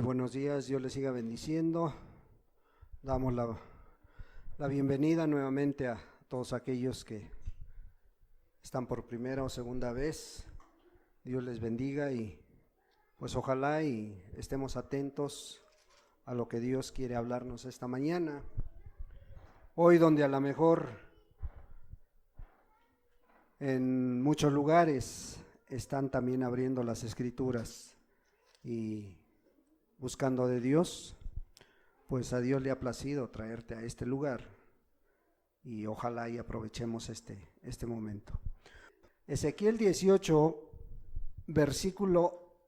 buenos días, Dios les siga bendiciendo. Damos la bienvenida nuevamente a todos aquellos que están por primera o segunda vez. Dios les bendiga y pues ojalá y estemos atentos a lo que Dios quiere hablarnos esta mañana. Hoy donde a lo mejor en muchos lugares están también abriendo las escrituras y buscando de Dios, pues a Dios le ha placido traerte a este lugar y ojalá y aprovechemos este momento. Ezequiel 18, versículo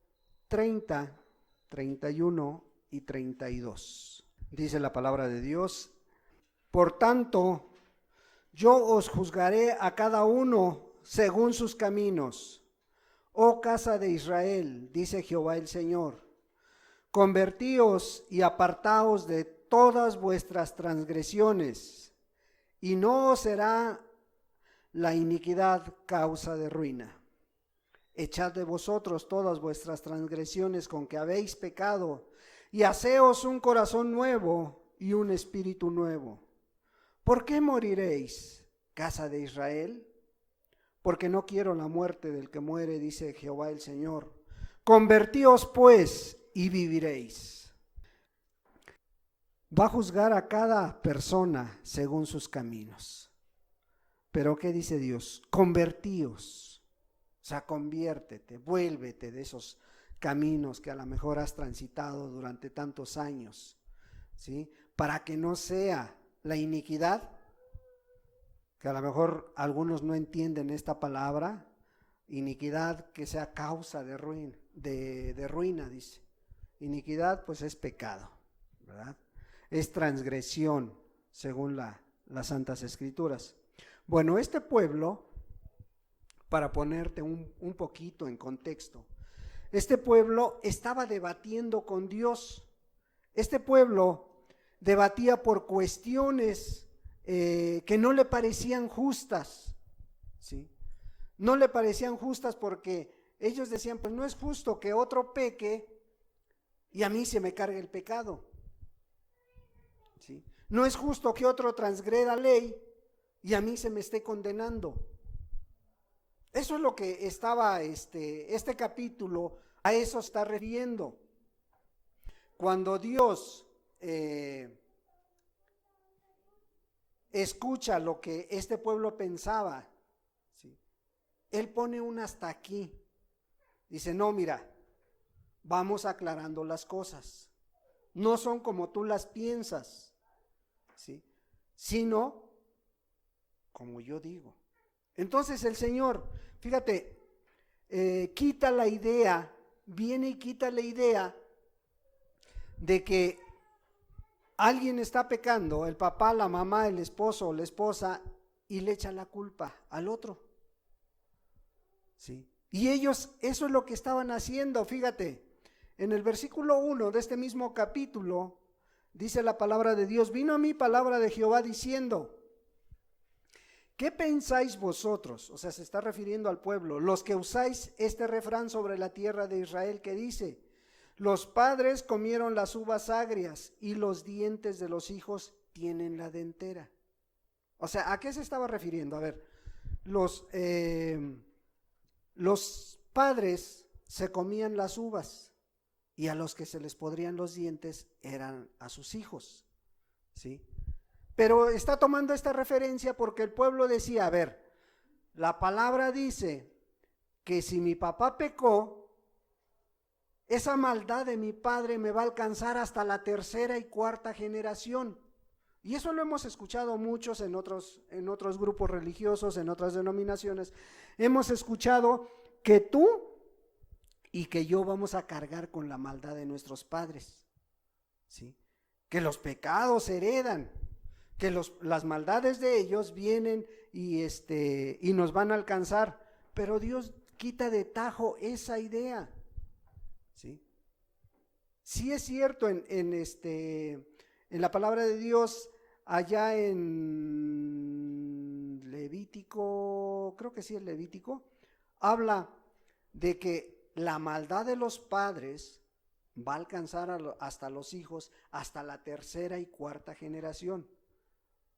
30, 31 y 32. Dice la palabra de Dios: por tanto, yo os juzgaré a cada uno según sus caminos, oh casa de Israel, dice Jehová el Señor. Convertíos y apartaos de todas vuestras transgresiones, y no os será la iniquidad causa de ruina. Echad de vosotros todas vuestras transgresiones con que habéis pecado, y haceos un corazón nuevo y un espíritu nuevo. ¿Por qué moriréis, casa de Israel? Porque no quiero la muerte del que muere, dice Jehová el Señor. Convertíos pues y viviréis. Va a juzgar a cada persona según sus caminos. Pero ¿qué dice Dios? Convertíos. O sea, conviértete, vuélvete de esos caminos que a lo mejor has transitado durante tantos años, ¿sí? Para que no sea la iniquidad, que a lo mejor algunos no entienden esta palabra, iniquidad que sea causa de ruina, dice. Iniquidad pues es pecado, ¿verdad? Es transgresión según las Santas Escrituras. Bueno, este pueblo, para ponerte un poquito en contexto, este pueblo estaba debatiendo con Dios. Este pueblo debatía por cuestiones que no le parecían justas, ¿sí? No le parecían justas porque ellos decían, pues no es justo que otro peque y a mí se me cargue el pecado, ¿sí? No es justo que otro transgreda ley y a mí se me esté condenando. Eso es lo que estaba este capítulo, a eso está refiriendo. Cuando Dios escucha lo que este pueblo pensaba, ¿sí? Él pone un hasta aquí. Dice, no, mira, vamos aclarando las cosas. No son como tú las piensas, ¿sí? Sino como yo digo. Entonces el Señor, fíjate, quita la idea, viene y quita la idea de que alguien está pecando, el papá, la mamá, el esposo o la esposa, y le echa la culpa al otro, ¿sí? Y ellos, eso es lo que estaban haciendo. Fíjate, en el versículo 1 de este mismo capítulo, dice la palabra de Dios: vino a mí palabra de Jehová diciendo, ¿qué pensáis vosotros? O sea, se está refiriendo al pueblo, los que usáis este refrán sobre la tierra de Israel, que dice, los padres comieron las uvas agrias y los dientes de los hijos tienen la dentera. O sea, ¿a qué se estaba refiriendo? A ver, los padres se comían las uvas y a los que se les podrían los dientes eran a sus hijos, ¿sí? Pero está tomando esta referencia porque el pueblo decía, a ver, la palabra dice que si mi papá pecó, esa maldad de mi padre me va a alcanzar hasta la tercera y cuarta generación. Y eso lo hemos escuchado muchos en otros grupos religiosos, en otras denominaciones. Hemos escuchado que tú y que yo vamos a cargar con la maldad de nuestros padres, ¿sí? Que los pecados heredan, que las maldades de ellos vienen y nos van a alcanzar, pero Dios quita de tajo esa idea, ¿sí? Sí es cierto en la palabra de Dios, allá en Levítico, creo que sí es Levítico, habla de que la maldad de los padres va a alcanzar hasta los hijos, hasta la tercera y cuarta generación.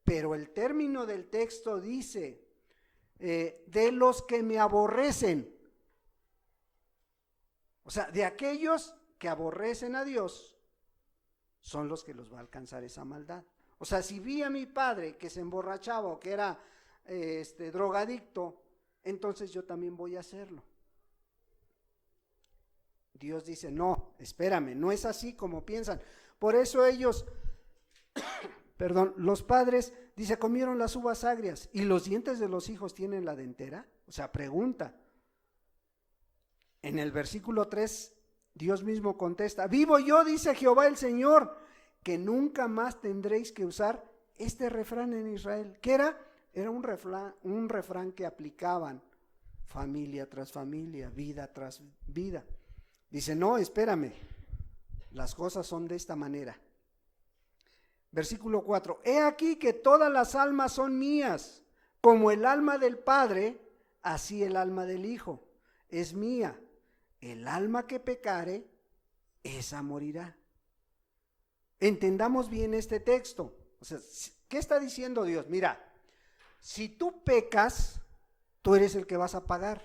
Pero el término del texto dice, de los que me aborrecen. O sea, de aquellos que aborrecen a Dios, son los que los va a alcanzar esa maldad. O sea, si vi a mi padre que se emborrachaba o que era drogadicto, entonces yo también voy a hacerlo. Dios dice, no, espérame, no es así como piensan. Por eso ellos, los padres, dice, comieron las uvas agrias y los dientes de los hijos tienen la dentera. O sea, pregunta. En el versículo 3, Dios mismo contesta, vivo yo, dice Jehová el Señor, que nunca más tendréis que usar este refrán en Israel. ¿Qué era? Era un refrán que aplicaban familia tras familia, vida tras vida. Dice, no, espérame, las cosas son de esta manera. Versículo 4, he aquí que todas las almas son mías, como el alma del Padre, así el alma del Hijo es mía. El alma que pecare, esa morirá. Entendamos bien este texto. O sea, ¿qué está diciendo Dios? Mira, si tú pecas, tú eres el que vas a pagar.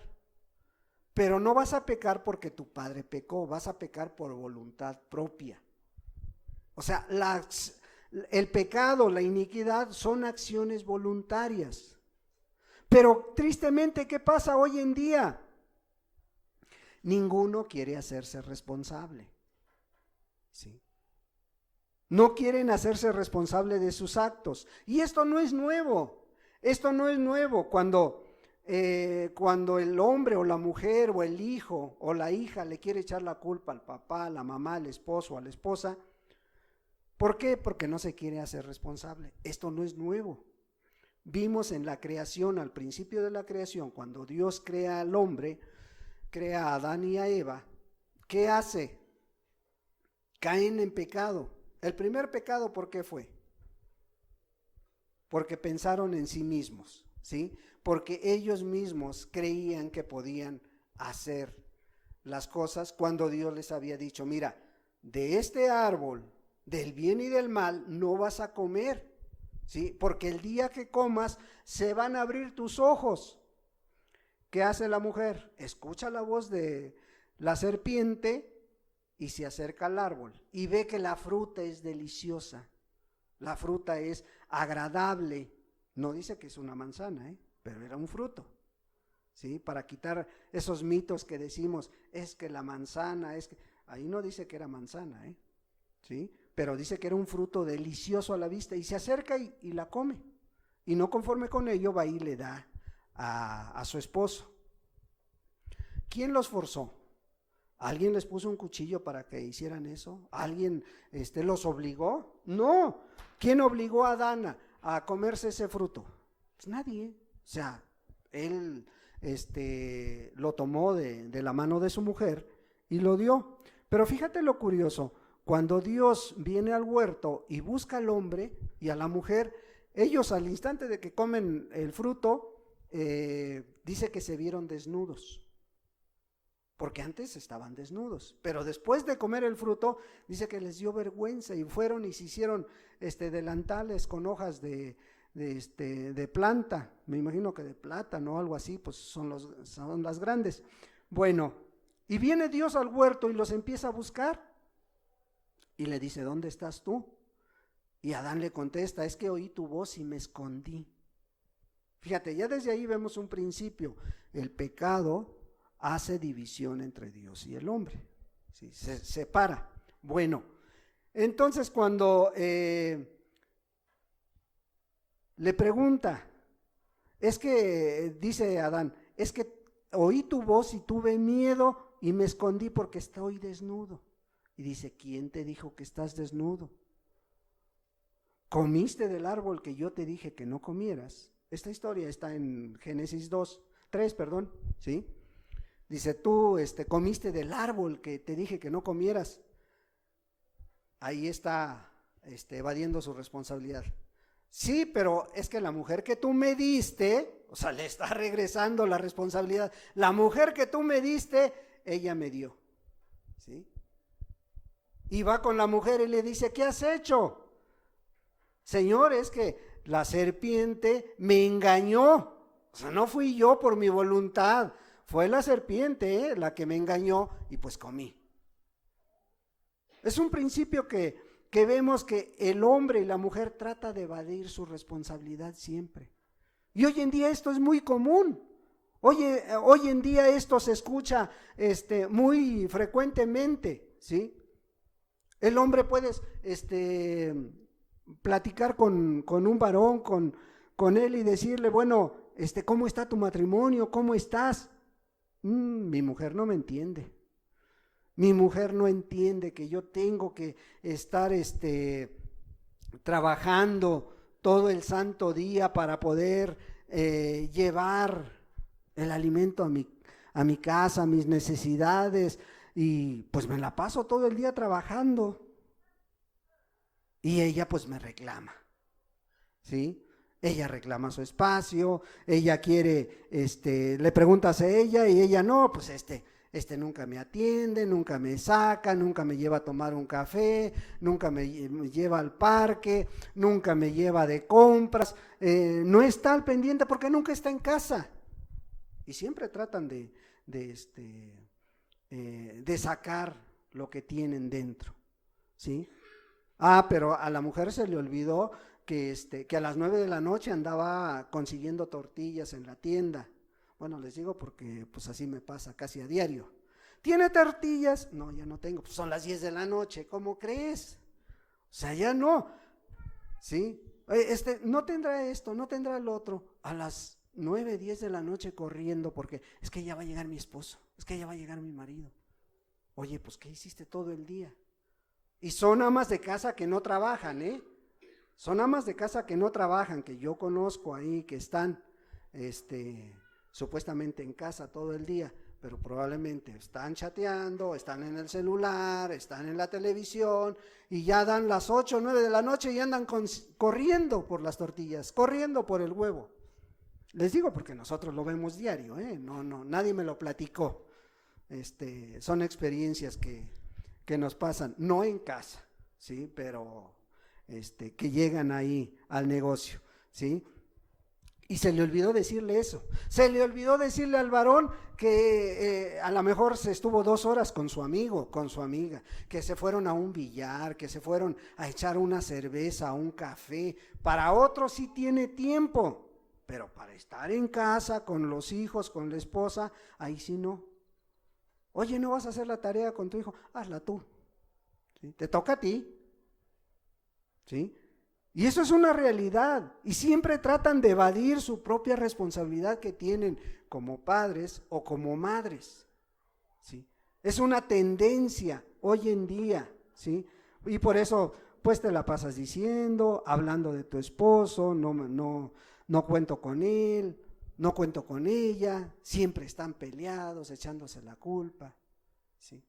Pero no vas a pecar porque tu padre pecó, vas a pecar por voluntad propia. O sea, el pecado, la iniquidad son acciones voluntarias. Pero tristemente, ¿qué pasa hoy en día? Ninguno quiere hacerse responsable. ¿Sí? No quieren hacerse responsable de sus actos. Y esto no es nuevo. Esto no es nuevo. Cuando el hombre o la mujer o el hijo o la hija le quiere echar la culpa al papá, a la mamá, al esposo o a la esposa. ¿Por qué? Porque no se quiere hacer responsable. Esto no es nuevo. Vimos en la creación, al principio de la creación, cuando Dios crea al hombre, crea a Adán y a Eva, ¿qué hace? Caen en pecado. El primer pecado, ¿por qué fue? Porque pensaron en sí mismos, ¿sí? Porque ellos mismos creían que podían hacer las cosas cuando Dios les había dicho, mira, de este árbol, del bien y del mal, no vas a comer, ¿sí? Porque el día que comas, se van a abrir tus ojos. ¿Qué hace la mujer? Escucha la voz de la serpiente y se acerca al árbol y ve que la fruta es deliciosa, la fruta es agradable. No dice que es una manzana, pero era un fruto, ¿sí? Para quitar esos mitos que decimos, es que la manzana, ahí no dice que era manzana, ¿sí? Pero dice que era un fruto delicioso a la vista y se acerca y la come. Y no conforme con ello va y le da a su esposo. ¿Quién los forzó? ¿Alguien les puso un cuchillo para que hicieran eso? ¿Alguien los obligó? No. ¿Quién obligó a Adán a comerse ese fruto? Pues nadie. O sea, él lo tomó de la mano de su mujer y lo dio. Pero fíjate lo curioso, cuando Dios viene al huerto y busca al hombre y a la mujer, ellos al instante de que comen el fruto, dice que se vieron desnudos, porque antes estaban desnudos, pero después de comer el fruto, dice que les dio vergüenza y fueron y se hicieron delantales con hojas de planta, me imagino que de plátano o algo así, pues son las grandes. Bueno, y viene Dios al huerto y los empieza a buscar y le dice, ¿dónde estás tú? Y Adán le contesta, es que oí tu voz y me escondí. Fíjate, ya desde ahí vemos un principio, el pecado hace división entre Dios y el hombre, ¿sí? Se separa. Bueno, entonces cuando le pregunta, es que dice Adán, es que oí tu voz y tuve miedo y me escondí porque estoy desnudo. Y dice, ¿quién te dijo que estás desnudo? ¿Comiste del árbol que yo te dije que no comieras? Esta historia está en Génesis 3, ¿sí? Dice, tú comiste del árbol que te dije que no comieras. Ahí está evadiendo su responsabilidad. Sí, pero es que la mujer que tú me diste, o sea, le está regresando la responsabilidad. La mujer que tú me diste, ella me dio, ¿sí? Y va con la mujer y le dice, ¿qué has hecho? Señor, es que la serpiente me engañó. O sea, no fui yo por mi voluntad, fue la serpiente, la que me engañó y pues comí. Es un principio que vemos que el hombre y la mujer trata de evadir su responsabilidad siempre. Y hoy en día esto es muy común. Hoy en día esto se escucha muy frecuentemente, ¿sí? El hombre puede platicar con un varón, con él y decirle, bueno, ¿cómo está tu matrimonio? ¿Cómo estás? Mi mujer no me entiende. Mi mujer no entiende que yo tengo que estar trabajando todo el santo día para poder llevar el alimento a mi casa, mis necesidades, y pues me la paso todo el día trabajando. Y ella pues me reclama, ¿sí? Ella reclama su espacio, ella quiere, le preguntas a ella y ella no, pues nunca me atiende, nunca me saca, nunca me lleva a tomar un café, nunca me lleva al parque, nunca me lleva de compras, no está al pendiente porque nunca está en casa. Y siempre tratan de sacar lo que tienen dentro, ¿sí? Pero a la mujer se le olvidó que a las 9 de la noche andaba consiguiendo tortillas en la tienda. Bueno, les digo porque pues así me pasa casi a diario. ¿Tiene tortillas? No, ya no tengo, pues son las 10 de la noche, ¿cómo crees? O sea, ya no, ¿sí? No tendrá esto, no tendrá el otro. A las 9, 10 de la noche corriendo porque es que ya va a llegar mi esposo, es que ya va a llegar mi marido. Oye, pues ¿qué hiciste todo el día? Y son amas de casa que no trabajan, son amas de casa que no trabajan, que yo conozco ahí, que están supuestamente en casa todo el día, pero probablemente están chateando, están en el celular, están en la televisión, y ya dan las 8 o 9 de la noche y andan corriendo por las tortillas, corriendo por el huevo. Les digo porque nosotros lo vemos diario, no, nadie me lo platicó. Son experiencias que nos pasan, no en casa, ¿sí? Pero que llegan ahí al negocio, ¿sí? Y se le olvidó decirle eso, se le olvidó decirle al varón que a lo mejor se estuvo 2 horas con su amigo, con su amiga, que se fueron a un billar, que se fueron a echar una cerveza, un café. Para otros sí tiene tiempo, pero para estar en casa con los hijos, con la esposa, ahí sí no. Oye, ¿no vas a hacer la tarea con tu hijo? Hazla tú, ¿sí? Te toca a ti, ¿sí? Y eso es una realidad, y siempre tratan de evadir su propia responsabilidad que tienen como padres o como madres, ¿sí? Es una tendencia hoy en día, ¿sí? Y por eso pues te la pasas diciendo, hablando de tu esposo, no cuento con él, no cuento con ella, siempre están peleados, echándose la culpa, ¿sí?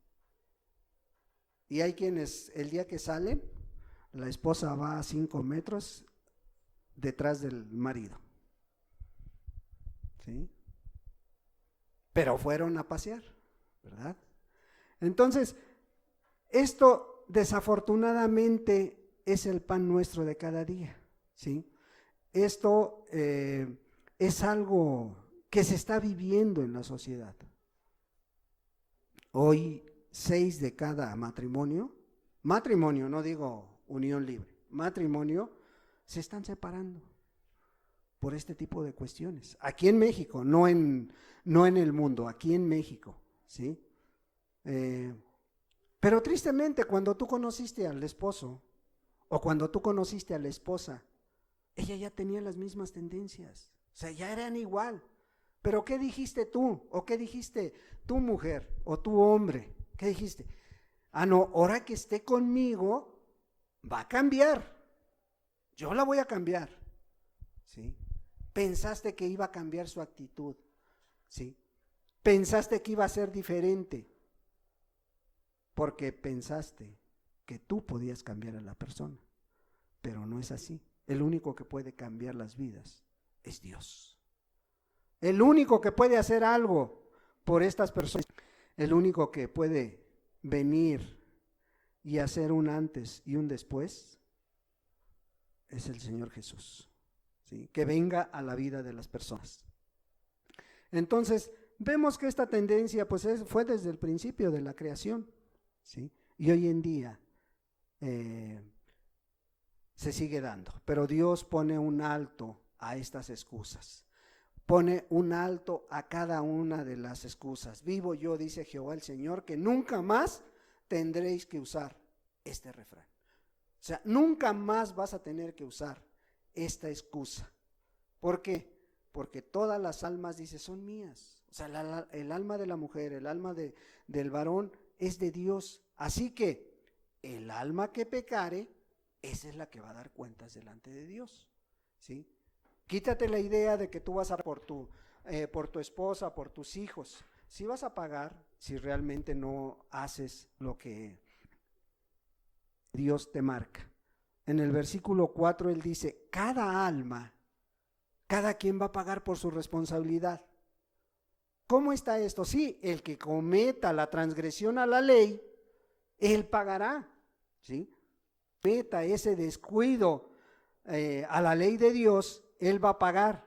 Y hay quienes el día que salen, la esposa va a 5 metros detrás del marido, ¿sí? Pero fueron a pasear, ¿verdad? Entonces, esto desafortunadamente es el pan nuestro de cada día, ¿sí? Esto es algo que se está viviendo en la sociedad. Hoy 6 de cada matrimonio, no digo unión libre, matrimonio, se están separando por este tipo de cuestiones. Aquí en México, no en el mundo, aquí en México, ¿sí? Pero tristemente, cuando tú conociste al esposo o cuando tú conociste a la esposa, ella ya tenía las mismas tendencias, o sea, ya eran igual. Pero ¿qué dijiste tú? ¿O qué dijiste tu mujer o tu hombre? ¿Qué dijiste? No, ahora que esté conmigo, va a cambiar. Yo la voy a cambiar, ¿sí? Pensaste que iba a cambiar su actitud, ¿sí? Pensaste que iba a ser diferente, porque pensaste que tú podías cambiar a la persona, pero no es así. El único que puede cambiar las vidas es Dios. El único que puede hacer algo por estas personas, el único que puede venir y hacer un antes y un después es el Señor Jesús, ¿sí? Que venga a la vida de las personas. Entonces, vemos que esta tendencia pues fue desde el principio de la creación, ¿sí? Y hoy en día se sigue dando, pero Dios pone un alto a estas excusas. Pone un alto a cada una de las excusas. Vivo yo, dice Jehová el Señor, que nunca más tendréis que usar este refrán. O sea, nunca más vas a tener que usar esta excusa. ¿Por qué? Porque todas las almas, dice, son mías. O sea, el alma de la mujer, el alma del varón es de Dios. Así que el alma que pecare, esa es la que va a dar cuentas delante de Dios, ¿sí? Quítate la idea de que tú vas a por tu esposa, por tus hijos. Sí vas a pagar si realmente no haces lo que Dios te marca. En el versículo 4 él dice, cada alma, cada quien va a pagar por su responsabilidad. ¿Cómo está esto? Sí, el que cometa la transgresión a la ley, él pagará, ¿sí? Cometa ese descuido a la ley de Dios, él va a pagar.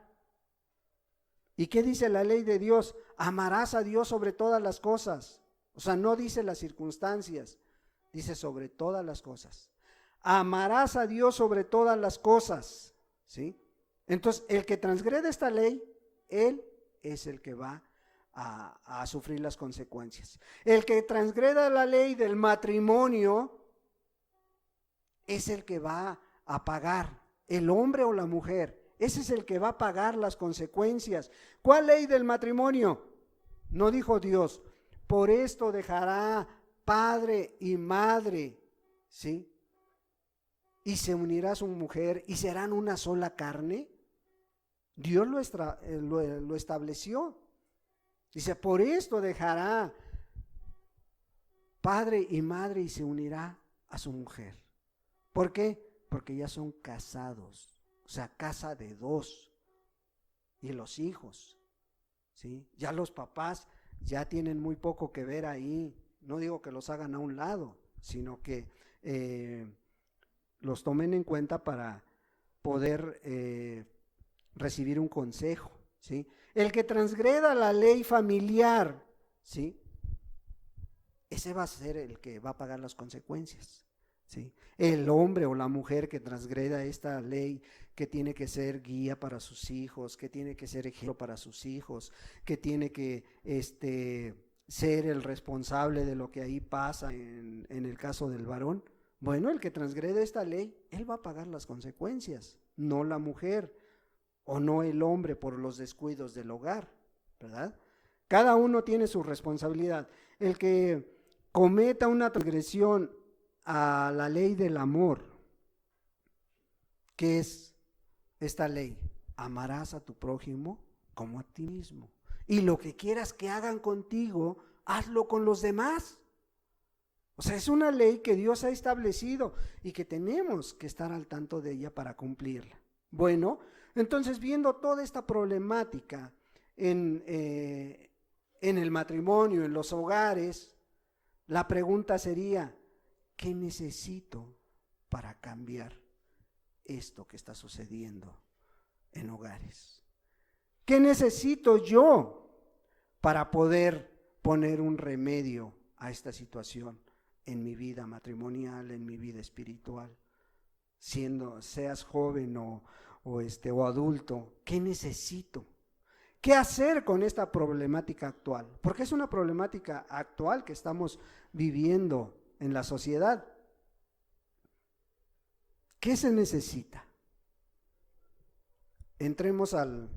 ¿Y qué dice la ley de Dios? Amarás a Dios sobre todas las cosas. O sea, no dice las circunstancias, dice sobre todas las cosas. Amarás a Dios sobre todas las cosas, ¿sí? Entonces, el que transgrede esta ley, él es el que va a sufrir las consecuencias. El que transgreda la ley del matrimonio es el que va a pagar, el hombre o la mujer. Ese es el que va a pagar las consecuencias. ¿Cuál ley del matrimonio? No dijo Dios, por esto dejará padre y madre, ¿sí? Y se unirá a su mujer y serán una sola carne. Dios lo estableció. Dice, por esto dejará padre y madre y se unirá a su mujer. ¿Por qué? Porque ya son casados. O sea, casa de dos. Y los hijos, ¿sí? Ya los papás ya tienen muy poco que ver ahí. No digo que los hagan a un lado, sino que los tomen en cuenta para poder recibir un consejo, ¿sí? El que transgreda la ley familiar, ¿sí? Ese va a ser el que va a pagar las consecuencias, ¿sí? El hombre o la mujer que transgreda esta ley, que tiene que ser guía para sus hijos, que tiene que ser ejemplo para sus hijos, que tiene que ser el responsable de lo que ahí pasa en el caso del varón. Bueno, el que transgrede esta ley, él va a pagar las consecuencias, no la mujer o no el hombre por los descuidos del hogar, ¿verdad? Cada uno tiene su responsabilidad. El que cometa una transgresión a la ley del amor, ¿qué es esta ley? Amarás a tu prójimo como a ti mismo. Y lo que quieras que hagan contigo, hazlo con los demás. O sea, es una ley que Dios ha establecido y que tenemos que estar al tanto de ella para cumplirla. Bueno, entonces viendo toda esta problemática en el matrimonio, en los hogares, la pregunta sería, ¿qué necesito para cambiar esto que está sucediendo en hogares? ¿Qué necesito yo para poder poner un remedio a esta situación en mi vida matrimonial, en mi vida espiritual? Seas joven o adulto, ¿qué necesito? ¿Qué hacer con esta problemática actual? Porque es una problemática actual que estamos viviendo en la sociedad. ¿Qué se necesita? Entremos al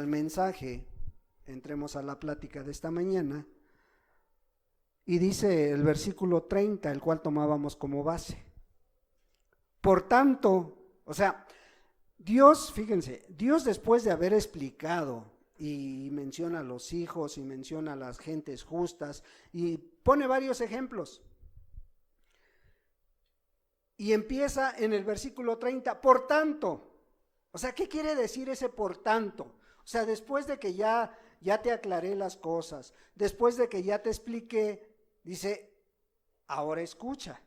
mensaje, entremos a la plática de esta mañana, y dice el versículo 30, el cual tomábamos como base. Por tanto, o sea, Dios, fíjense, Dios después de haber explicado y menciona a los hijos y menciona a las gentes justas y pone varios ejemplos. Y empieza en el versículo 30, por tanto. O sea, ¿qué quiere decir ese por tanto? O sea, después de que ya te aclaré las cosas, después de que ya te expliqué, dice, Ahora escucha.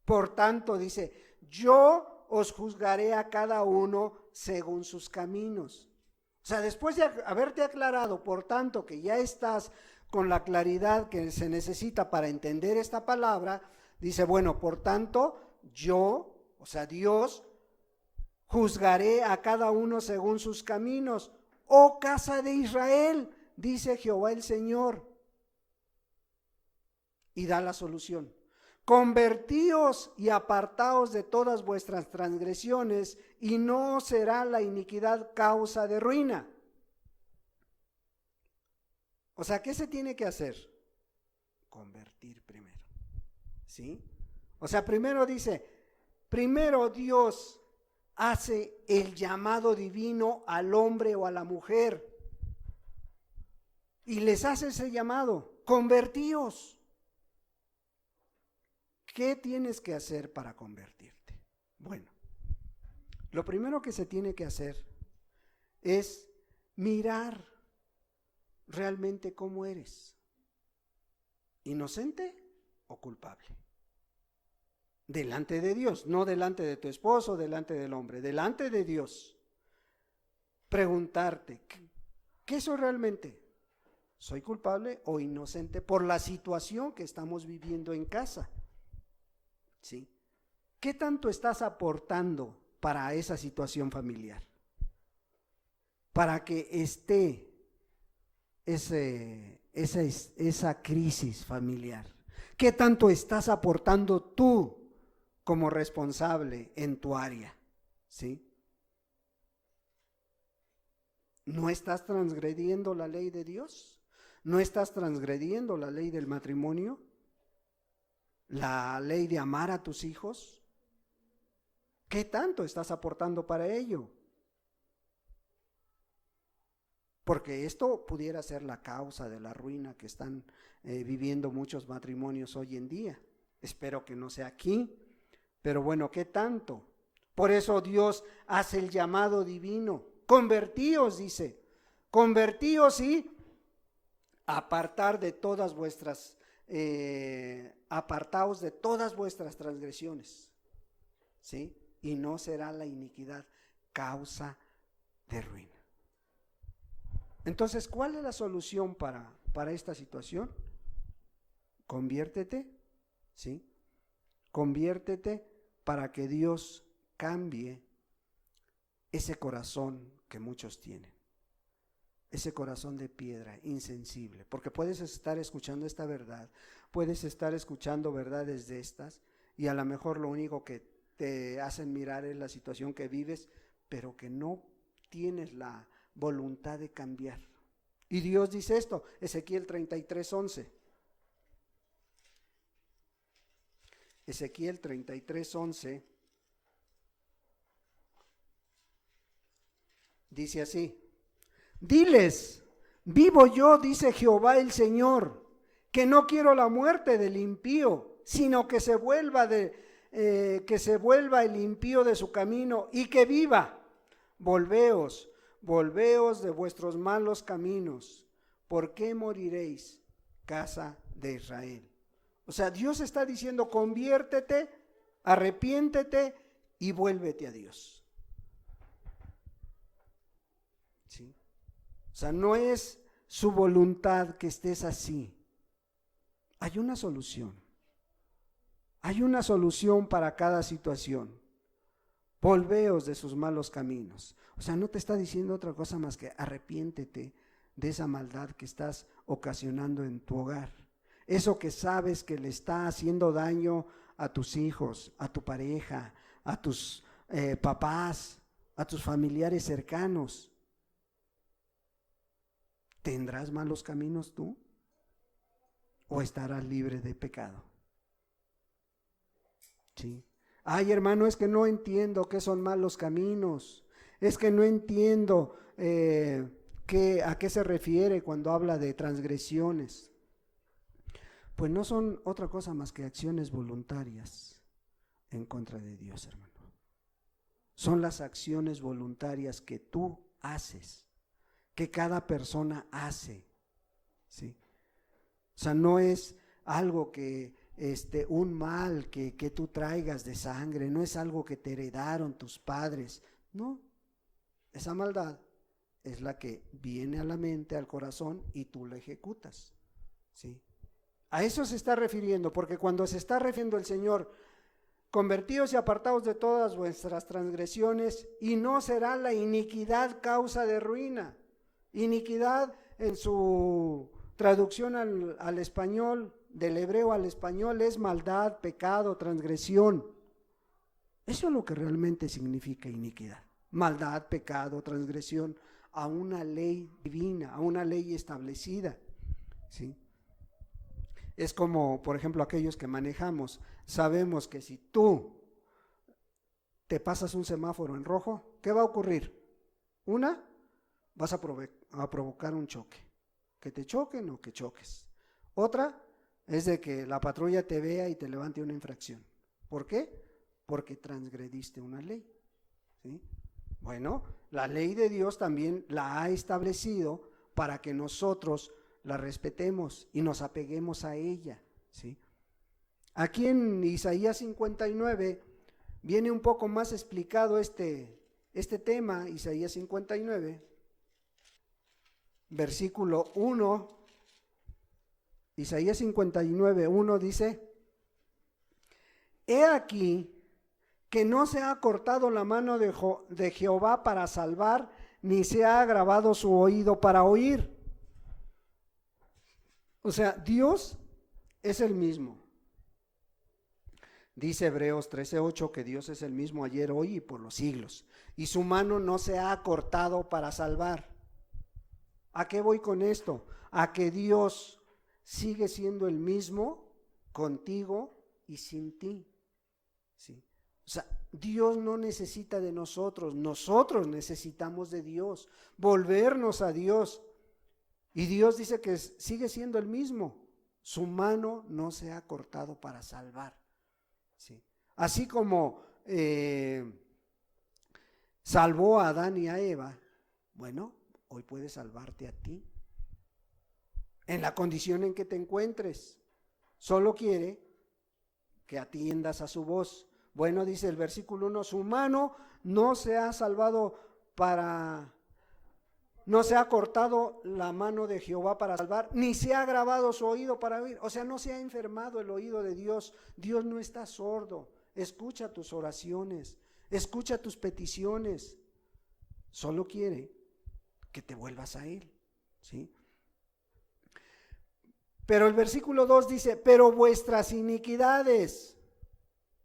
Por tanto, dice, yo os juzgaré a cada uno según sus caminos. O sea, después de haberte aclarado, por tanto, que ya estás con la claridad que se necesita para entender esta palabra, dice, bueno, por tanto, yo, o sea, Dios, juzgaré a cada uno según sus caminos. Oh casa de Israel, dice Jehová el Señor. Y da la solución. Convertíos y apartaos de todas vuestras transgresiones, y no será la iniquidad causa de ruina. O sea, ¿qué se tiene que hacer? Convertir primero. ¿Sí? O sea, primero dice, primero Dios hace el llamado divino al hombre o a la mujer. Y les hace ese llamado, convertíos. ¿Qué tienes que hacer para convertirte? Bueno, lo primero que se tiene que hacer es mirar realmente cómo eres, inocente o culpable, delante de Dios, no delante de tu esposo, delante del hombre, delante de Dios. Preguntarte, ¿qué soy realmente? ¿Soy culpable o inocente por la situación que estamos viviendo en casa? ¿Sí? ¿Qué tanto estás aportando para esa situación familiar? Para que esté esa crisis familiar. ¿Qué tanto estás aportando tú como responsable en tu área? ¿Sí? ¿No estás transgrediendo la ley de Dios? ¿No estás transgrediendo la ley del matrimonio? ¿La ley de amar a tus hijos? ¿Qué tanto estás aportando para ello? Porque esto pudiera ser la causa de la ruina que están viviendo muchos matrimonios hoy en día. Espero que no sea aquí, pero bueno, ¿qué tanto? Por eso Dios hace el llamado divino. Convertíos, dice, convertíos y apartar de todas vuestras apartaos de todas vuestras transgresiones, ¿sí? Y no será la iniquidad causa de ruina. Entonces, ¿cuál es la solución para esta situación? Conviértete, ¿sí? Conviértete para que Dios cambie ese corazón que muchos tienen. Ese corazón de piedra, insensible, porque puedes estar escuchando esta verdad, puedes estar escuchando verdades de estas, y a lo mejor lo único que te hacen mirar es la situación que vives, pero que no tienes la voluntad de cambiar. Y Dios dice esto, Ezequiel 33:11. Ezequiel 33:11 dice así: diles, vivo yo, dice Jehová el Señor, que no quiero la muerte del impío, sino que se vuelva el impío de su camino y que viva. Volveos de vuestros malos caminos. ¿Por qué moriréis, casa de Israel? O sea, Dios está diciendo, conviértete, arrepiéntete y vuélvete a Dios. ¿Sí? O sea, no es su voluntad que estés así. Hay una solución. Hay una solución para cada situación. Volveos de sus malos caminos. O sea, no te está diciendo otra cosa más que arrepiéntete de esa maldad que estás ocasionando en tu hogar. Eso que sabes que le está haciendo daño a tus hijos, a tu pareja, a tus papás, a tus familiares cercanos. ¿Tendrás malos caminos tú? ¿O estarás libre de pecado? Sí. Ay, hermano, es que no entiendo qué son malos caminos. Es que no entiendo a qué se refiere cuando habla de transgresiones. Pues no son otra cosa más que acciones voluntarias en contra de Dios, hermano. Son las acciones voluntarias que tú haces, que cada persona hace, ¿sí? O sea, no es algo que un mal que tú traigas de sangre, no es algo que te heredaron tus padres, no, esa maldad es la que viene a la mente, al corazón, y tú la ejecutas, ¿sí? A eso se está refiriendo, porque cuando se está refiriendo el Señor, convertidos y apartados de todas vuestras transgresiones, y no será la iniquidad causa de ruina. Iniquidad en su traducción al español, del hebreo al español, es maldad, pecado, transgresión. Eso es lo que realmente significa iniquidad. Maldad, pecado, transgresión a una ley divina, a una ley establecida, ¿sí? Es como, por ejemplo, aquellos que manejamos, sabemos que si tú te pasas un semáforo en rojo, ¿qué va a ocurrir? Una, vas a provocar un choque, que te choquen o que choques. Otra es de que la patrulla te vea y te levante una infracción. ¿Por qué? Porque transgrediste una ley, ¿sí? Bueno, la ley de Dios también la ha establecido para que nosotros la respetemos y nos apeguemos a ella, ¿sí? Aquí en Isaías 59 viene un poco más explicado este tema. Isaías 59, versículo 1, Isaías 59, 1 dice: he aquí que no se ha cortado la mano de Jehová para salvar, ni se ha agravado su oído para oír. O sea, Dios es el mismo. Dice Hebreos 13:8 que Dios es el mismo ayer, hoy y por los siglos. Y su mano no se ha cortado para salvar. ¿A qué voy con esto? A que Dios sigue siendo el mismo contigo y sin ti, ¿sí? O sea, Dios no necesita de nosotros, nosotros necesitamos de Dios, volvernos a Dios. Y Dios dice que sigue siendo el mismo, su mano no se ha cortado para salvar, ¿sí? Así como salvó a Adán y a Eva, bueno, hoy puede salvarte a ti, en la condición en que te encuentres. Solo quiere que atiendas a su voz. Bueno, dice el versículo 1, su mano no se ha salvado no se ha cortado la mano de Jehová para salvar, ni se ha agravado su oído para oír. O sea, no se ha enfermado el oído de Dios. Dios no está sordo. Escucha tus oraciones, escucha tus peticiones. Solo quiere que te vuelvas a Él, ¿sí? Pero el versículo 2 dice, pero vuestras iniquidades,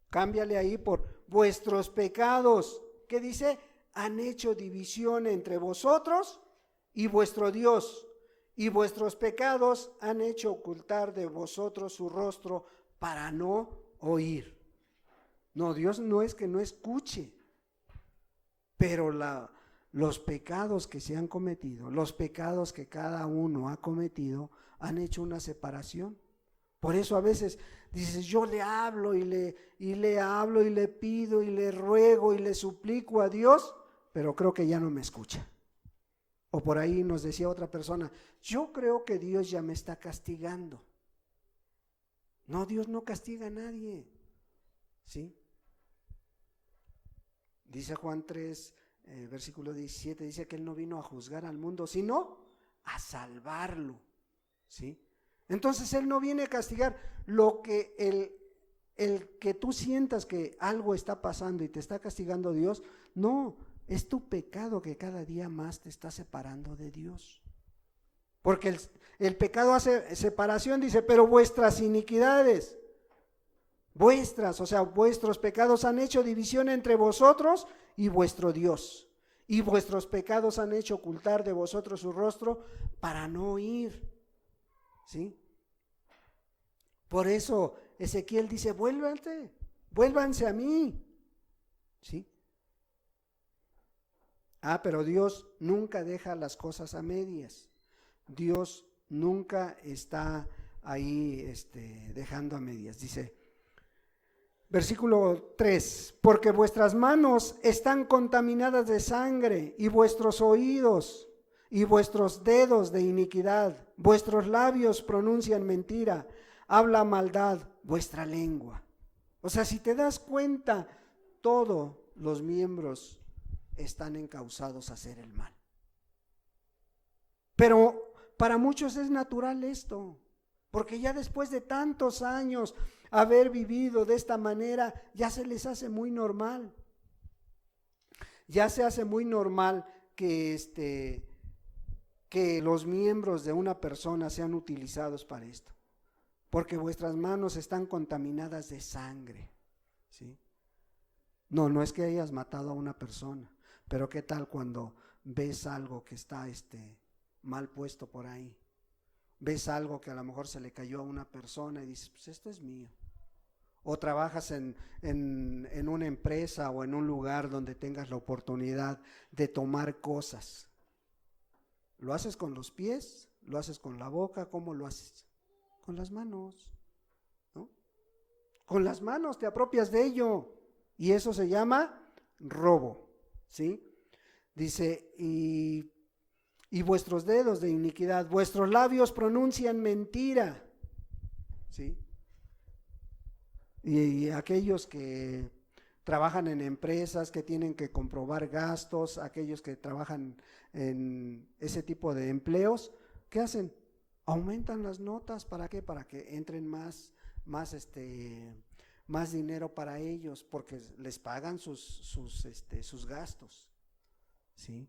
cámbiale ahí por vuestros pecados, ¿qué dice? Han hecho división entre vosotros y vuestro Dios, y vuestros pecados han hecho ocultar de vosotros su rostro para no oír. No, Dios no es que no escuche, pero los pecados que se han cometido, los pecados que cada uno ha cometido, han hecho una separación. Por eso a veces dices, yo le hablo y le hablo y le pido y le ruego y le suplico a Dios, pero creo que ya no me escucha. O por ahí nos decía otra persona, yo creo que Dios ya me está castigando. No, Dios no castiga a nadie, ¿sí? Dice Juan 3, versículo 17, dice que Él no vino a juzgar al mundo, sino a salvarlo, ¿sí? Entonces Él no viene a castigar. Lo que el que tú sientas que algo está pasando y te está castigando Dios, no, es tu pecado que cada día más te está separando de Dios. Porque el pecado hace separación, dice, pero vuestras iniquidades, o sea, vuestros pecados han hecho división entre vosotros y vuestro Dios. Y vuestros pecados han hecho ocultar de vosotros su rostro para no oír, ¿sí? Por eso Ezequiel dice, vuélvanse a mí, ¿sí? Pero Dios nunca deja las cosas a medias. Dios nunca está ahí dejando a medias. Dice, versículo 3, porque vuestras manos están contaminadas de sangre y vuestros oídos y vuestros dedos de iniquidad, vuestros labios pronuncian mentira. habla maldad vuestra lengua. O sea, si te das cuenta, todos los miembros están encausados a hacer el mal. Pero para muchos es natural esto, porque ya después de tantos años haber vivido de esta manera, ya se les hace muy normal. Ya se hace muy normal que los miembros de una persona sean utilizados para esto, porque vuestras manos están contaminadas de sangre, ¿sí? No es que hayas matado a una persona, pero ¿qué tal cuando ves algo que está mal puesto por ahí? Ves algo que a lo mejor se le cayó a una persona y dices, pues esto es mío. O trabajas en una empresa o en un lugar donde tengas la oportunidad de tomar cosas. ¿Lo haces con los pies? ¿Lo haces con la boca? ¿Cómo lo haces? Con las manos, ¿no? Con las manos te apropias de ello y eso se llama robo, ¿sí? Dice, y vuestros dedos de iniquidad, vuestros labios pronuncian mentira, ¿sí? Y aquellos que trabajan en empresas que tienen que comprobar gastos, aquellos que trabajan en ese tipo de empleos, ¿qué hacen? Aumentan las notas, ¿para qué? Para que entren más dinero para ellos, porque les pagan sus gastos, ¿sí?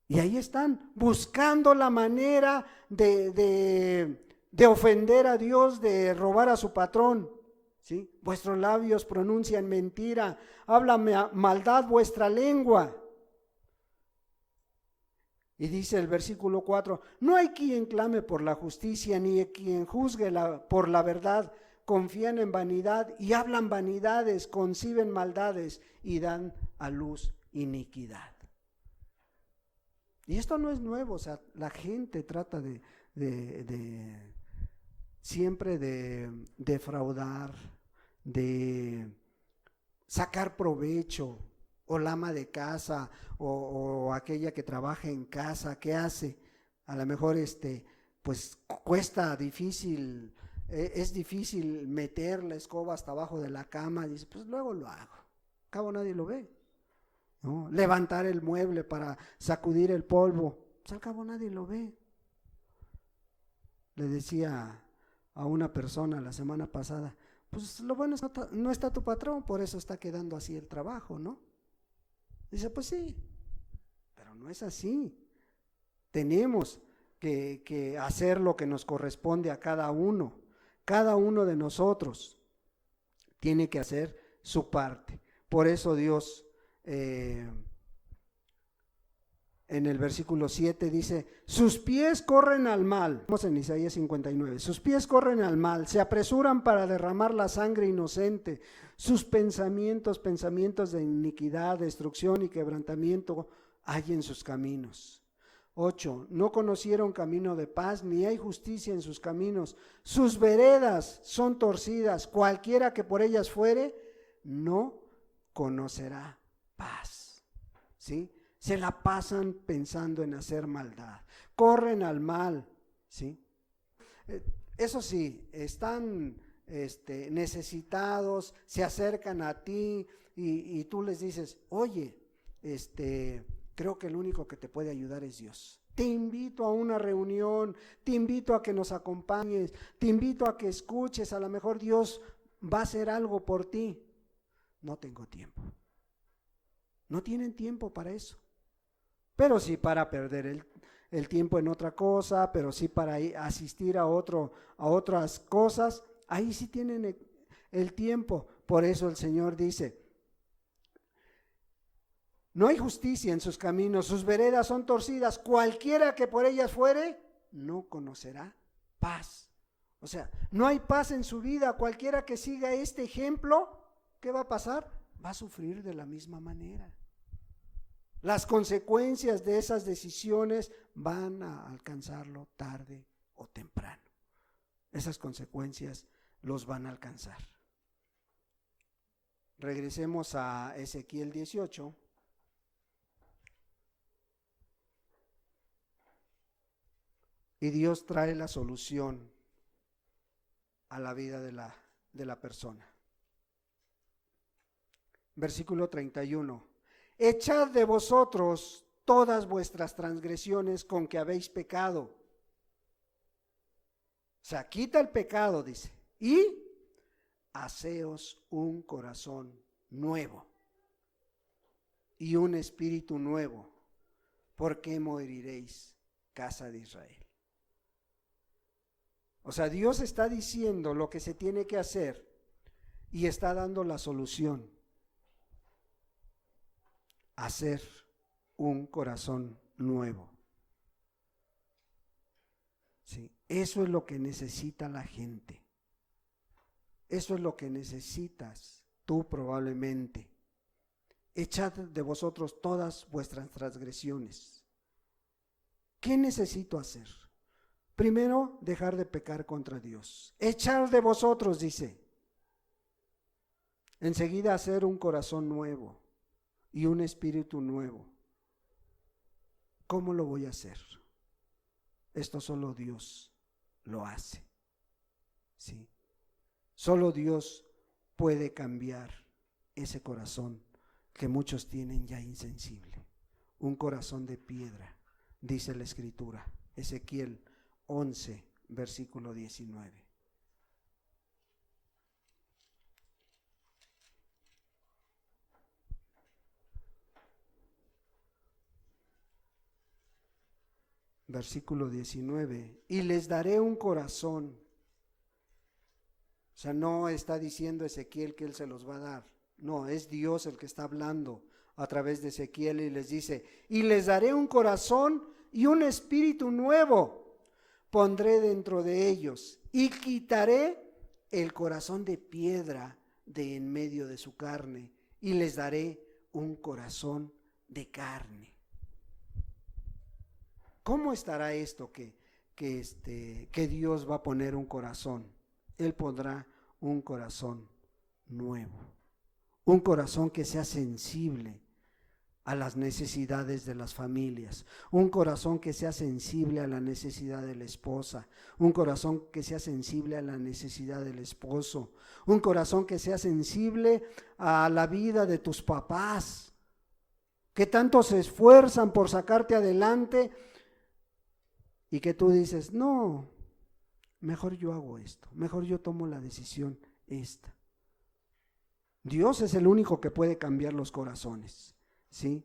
Y ahí están buscando la manera de ofender a Dios, de robar a su patrón, ¿sí? Vuestros labios pronuncian mentira, habla maldad vuestra lengua. Y dice el versículo 4, no hay quien clame por la justicia, ni quien juzgue por la verdad. Confían en vanidad y hablan vanidades, conciben maldades y dan a luz iniquidad. Y esto no es nuevo, o sea, la gente trata siempre de defraudar, de sacar provecho, o la ama de casa, o aquella que trabaja en casa, ¿qué hace? A lo mejor pues cuesta difícil, es difícil meter la escoba hasta abajo de la cama, dice, pues luego lo hago, al cabo nadie lo ve, ¿no? Levantar el mueble para sacudir el polvo, pues al cabo nadie lo ve. Le decía a una persona la semana pasada, pues lo bueno es que no está tu patrón, por eso está quedando así el trabajo, ¿no? Dice, pues sí, pero no es así. Tenemos que hacer lo que nos corresponde a cada uno. Cada uno de nosotros tiene que hacer su parte. Por eso Dios en el versículo 7 dice, sus pies corren al mal. Vamos en Isaías 59. Sus pies corren al mal, se apresuran para derramar la sangre inocente. Sus pensamientos de iniquidad, destrucción y quebrantamiento hay en sus caminos. 8. No conocieron camino de paz, ni hay justicia en sus caminos. Sus veredas son torcidas, cualquiera que por ellas fuere, no conocerá paz. ¿Sí? Se la pasan pensando en hacer maldad, corren al mal, ¿sí? Eso sí, están necesitados, se acercan a ti y tú les dices, oye, creo que el único que te puede ayudar es Dios. Te invito a una reunión, te invito a que nos acompañes, te invito a que escuches, a lo mejor Dios va a hacer algo por ti. No tengo tiempo. No tienen tiempo para eso. Pero sí para perder el tiempo en otra cosa, pero sí para asistir a otras cosas, ahí sí tienen el tiempo. Por eso el Señor dice, no hay justicia en sus caminos, sus veredas son torcidas, cualquiera que por ellas fuere, no conocerá paz. O sea, no hay paz en su vida, cualquiera que siga este ejemplo, ¿qué va a pasar? Va a sufrir de la misma manera. Las consecuencias de esas decisiones van a alcanzarlo tarde o temprano. Esas consecuencias los van a alcanzar. Regresemos a Ezequiel 18. Y Dios trae la solución a la vida de la persona. Versículo 31. Echad de vosotros todas vuestras transgresiones con que habéis pecado. O sea, quita el pecado, dice, y haceos un corazón nuevo y un espíritu nuevo. ¿Por qué moriréis, casa de Israel? O sea, Dios está diciendo lo que se tiene que hacer y está dando la solución. Hacer un corazón nuevo. Sí, eso es lo que necesita la gente. Eso es lo que necesitas tú probablemente. Echad de vosotros todas vuestras transgresiones. ¿Qué necesito hacer? Primero, dejar de pecar contra Dios. Echar de vosotros, dice. Enseguida hacer un corazón nuevo y un espíritu nuevo. ¿Cómo lo voy a hacer? Esto solo Dios lo hace. ¿Sí? Solo Dios puede cambiar ese corazón que muchos tienen ya insensible. Un corazón de piedra, dice la Escritura. Ezequiel 11, versículo 19. Versículo 19. Y les daré un corazón. O sea, no está diciendo Ezequiel que él se los va a dar. No, es Dios el que está hablando a través de Ezequiel y les dice, y les daré un corazón y un espíritu nuevo pondré dentro de ellos y quitaré el corazón de piedra de en medio de su carne y les daré un corazón de carne. ¿Cómo estará esto que Dios va a poner un corazón? Él pondrá un corazón nuevo, un corazón que sea sensible a las necesidades de las familias, un corazón que sea sensible a la necesidad de la esposa, un corazón que sea sensible a la necesidad del esposo, un corazón que sea sensible a la vida de tus papás, que tanto se esfuerzan por sacarte adelante y que tú dices, no, mejor yo hago esto, mejor yo tomo la decisión esta. Dios es el único que puede cambiar los corazones, ¿sí?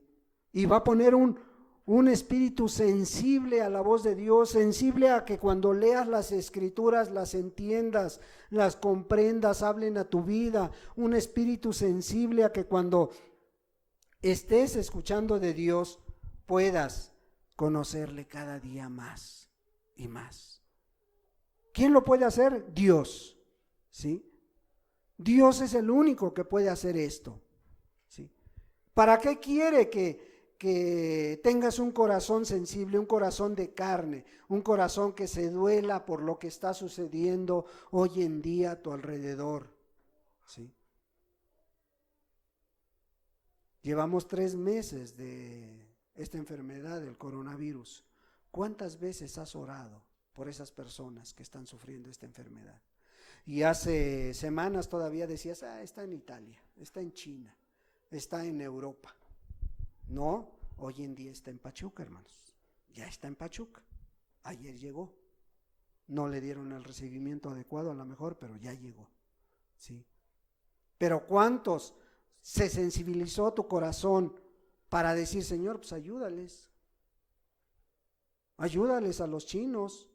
Y va a poner un espíritu sensible a la voz de Dios, sensible a que cuando leas las Escrituras las entiendas, las comprendas, hablen a tu vida, un espíritu sensible a que cuando estés escuchando de Dios puedas conocerle cada día más y más. ¿Quién lo puede hacer? Dios, ¿sí? Dios es el único que puede hacer esto, ¿sí? ¿Para qué quiere que tengas un corazón sensible, un corazón de carne, un corazón que se duela por lo que está sucediendo hoy en día a tu alrededor? ¿Sí? Llevamos 3 meses de esta enfermedad del coronavirus. ¿Cuántas veces has orado por esas personas que están sufriendo esta enfermedad? Y hace semanas todavía decías, está en Italia, está en China, está en Europa. No, hoy en día está en Pachuca, hermanos. Ya está en Pachuca. Ayer llegó. No le dieron el recibimiento adecuado a lo mejor, pero ya llegó. ¿Sí? Pero ¿cuántos se sensibilizó tu corazón para decir, Señor, pues ayúdales? Ayúdales a los chinos,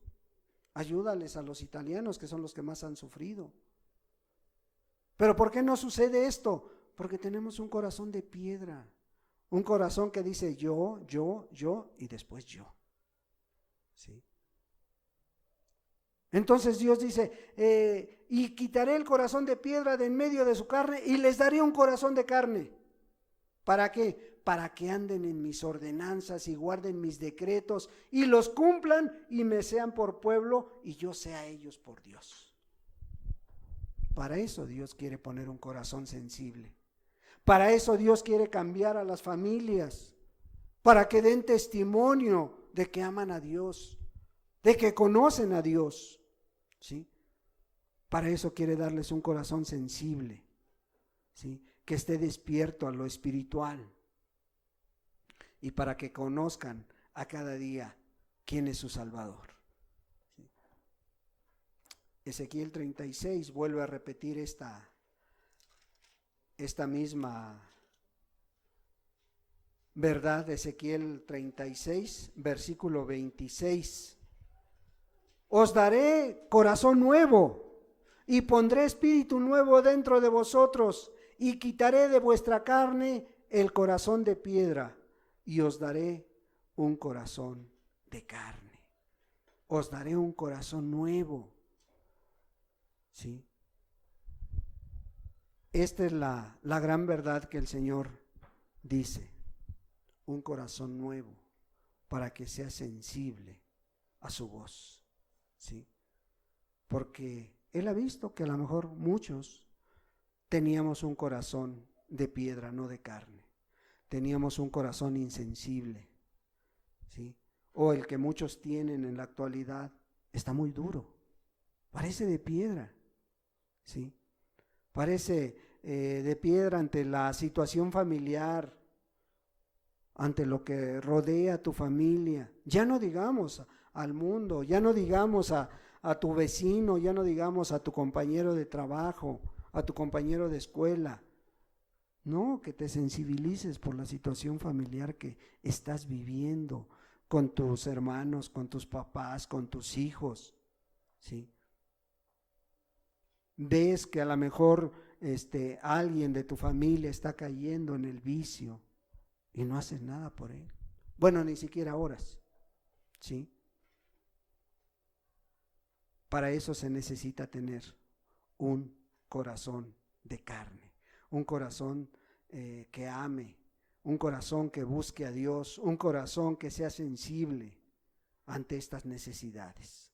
ayúdales a los italianos, que son los que más han sufrido. Pero ¿por qué no sucede esto? Porque tenemos un corazón de piedra, un corazón que dice yo y después yo. ¿Sí? Entonces Dios dice, y quitaré el corazón de piedra de en medio de su carne y les daré un corazón de carne. ¿Para qué? Para que anden en mis ordenanzas y guarden mis decretos y los cumplan y me sean por pueblo y yo sea ellos por Dios. Para eso Dios quiere poner un corazón sensible. Para eso Dios quiere cambiar a las familias, para que den testimonio de que aman a Dios, de que conocen a Dios, ¿sí? Para eso quiere darles un corazón sensible, ¿sí? Que esté despierto a lo espiritual y para que conozcan a cada día quién es su Salvador. ¿Sí? Ezequiel 36 vuelve a repetir esta misma verdad. Ezequiel 36, versículo 26. Os daré corazón nuevo y pondré espíritu nuevo dentro de vosotros y quitaré de vuestra carne el corazón de piedra y os daré un corazón de carne. Os daré un corazón nuevo. ¿Sí? Esta es la gran verdad que el Señor dice. Un corazón nuevo para que sea sensible a su voz. ¿Sí? Porque Él ha visto que a lo mejor muchos teníamos un corazón de piedra, no de carne. Teníamos un corazón insensible, ¿sí? O el que muchos tienen en la actualidad está muy duro, parece de piedra, ¿sí? Parece de piedra ante la situación familiar, ante lo que rodea a tu familia. Ya no digamos al mundo, ya no digamos a tu vecino, ya no digamos a tu compañero de trabajo, a tu compañero de escuela. No, que te sensibilices por la situación familiar que estás viviendo con tus hermanos, con tus papás, con tus hijos, ¿sí? Ves que a lo mejor alguien de tu familia está cayendo en el vicio y no haces nada por él. Bueno, ni siquiera oras, ¿sí? Para eso se necesita tener un corazón de carne, un corazón que ame, un corazón que busque a Dios, un corazón que sea sensible ante estas necesidades.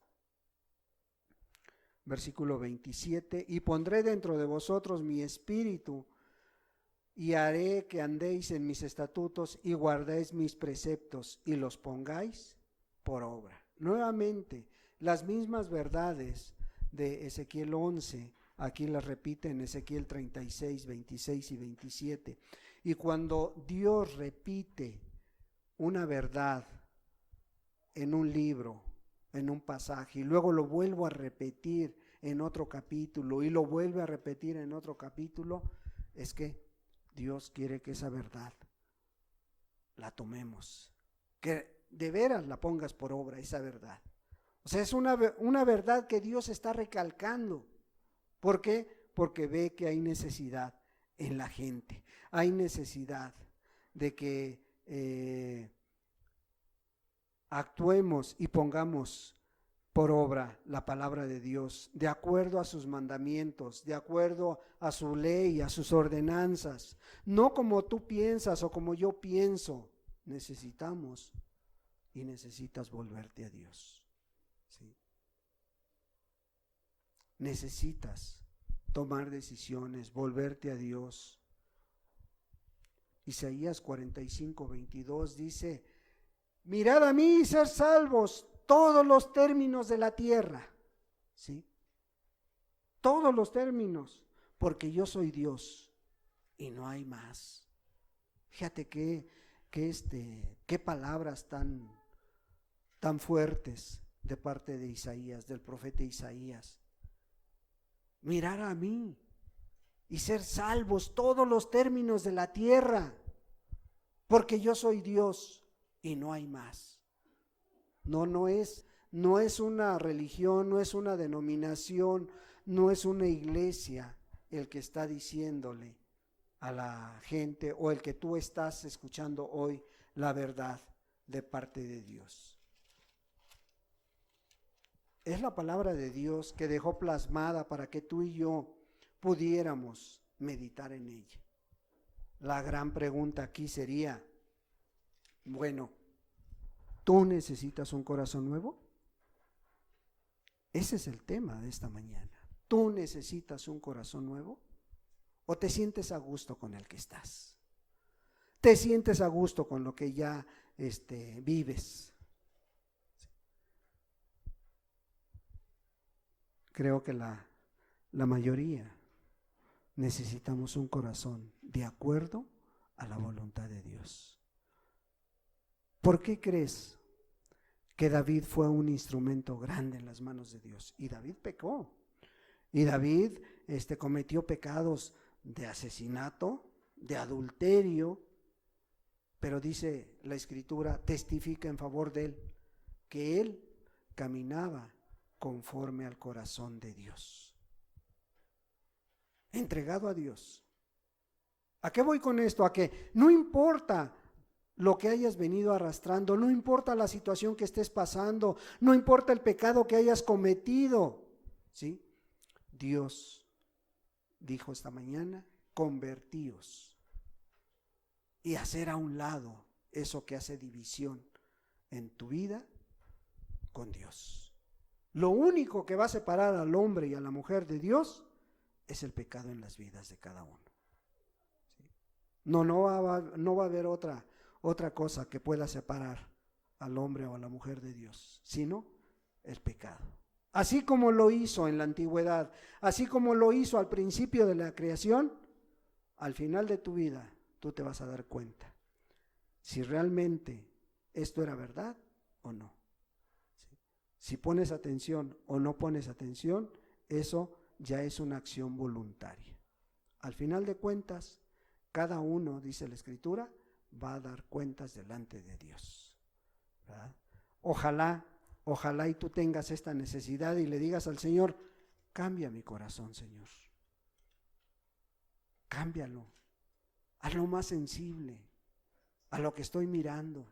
Versículo 27, y pondré dentro de vosotros mi espíritu y haré que andéis en mis estatutos y guardéis mis preceptos y los pongáis por obra. Nuevamente, las mismas verdades de Ezequiel 11, aquí las repite en Ezequiel 36, 26 y 27. Y cuando Dios repite una verdad en un libro, en un pasaje, y luego lo vuelvo a repetir en otro capítulo, y lo vuelve a repetir en otro capítulo, es que Dios quiere que esa verdad la tomemos, que de veras la pongas por obra, esa verdad. O sea, es una verdad que Dios está recalcando. ¿Por qué? Porque ve que hay necesidad en la gente, hay necesidad de que actuemos y pongamos por obra la palabra de Dios, de acuerdo a sus mandamientos, de acuerdo a su ley, a sus ordenanzas, no como tú piensas o como yo pienso. Necesitamos y necesitas volverte a Dios, ¿sí? Necesitas tomar decisiones, volverte a Dios. Isaías 45, 22 dice: mirad a mí y ser salvos todos los términos de la tierra, ¿sí? Todos los términos, porque yo soy Dios y no hay más. Fíjate qué palabras tan fuertes de parte de Isaías, del profeta Isaías. Mirar a mí y ser salvos todos los términos de la tierra, porque yo soy Dios y no hay más. No es una religión, no es una denominación, no es una iglesia el que está diciéndole a la gente, o el que tú estás escuchando hoy, la verdad de parte de Dios. Es la palabra de Dios que dejó plasmada para que tú y yo pudiéramos meditar en ella. La gran pregunta aquí sería, bueno, ¿tú necesitas un corazón nuevo? Ese es el tema de esta mañana. ¿Tú necesitas un corazón nuevo? ¿O te sientes a gusto con el que estás? ¿Te sientes a gusto con lo que ya vives? Creo que la la mayoría necesitamos un corazón de acuerdo a la voluntad de Dios. ¿Por qué crees que David fue un instrumento grande en las manos de Dios? Y David pecó. Y David cometió pecados de asesinato, de adulterio, pero dice la Escritura, testifica en favor de él, que él caminaba conforme al corazón de Dios, entregado a Dios. ¿A qué voy con esto? A que no importa lo que hayas venido arrastrando, no importa la situación que estés pasando, no importa el pecado que hayas cometido, ¿sí? Dios dijo esta mañana, convertíos y hacer a un lado eso que hace división en tu vida con Dios. Lo único que va a separar al hombre y a la mujer de Dios es el pecado en las vidas de cada uno. ¿Sí? No va a haber otra cosa que pueda separar al hombre o a la mujer de Dios, sino el pecado. Así como lo hizo en la antigüedad, así como lo hizo al principio de la creación, al final de tu vida tú te vas a dar cuenta si realmente esto era verdad o no. ¿Sí? Si pones atención o no pones atención, eso ya es una acción voluntaria. Al final de cuentas, cada uno, dice la Escritura, va a dar cuentas delante de Dios, ¿verdad? Ojalá y tú tengas esta necesidad y le digas al Señor, cambia mi corazón, Señor. Cámbialo. Hazlo más sensible a lo que estoy mirando.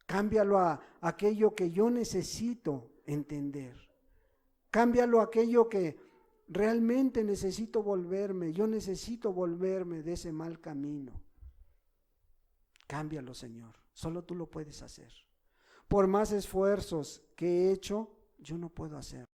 Cámbialo a aquello que yo necesito entender. Cámbialo a aquello que realmente necesito volverme. Yo necesito volverme de ese mal camino. Cámbialo, Señor. Solo tú lo puedes hacer. Por más esfuerzos que he hecho, yo no puedo hacerlo.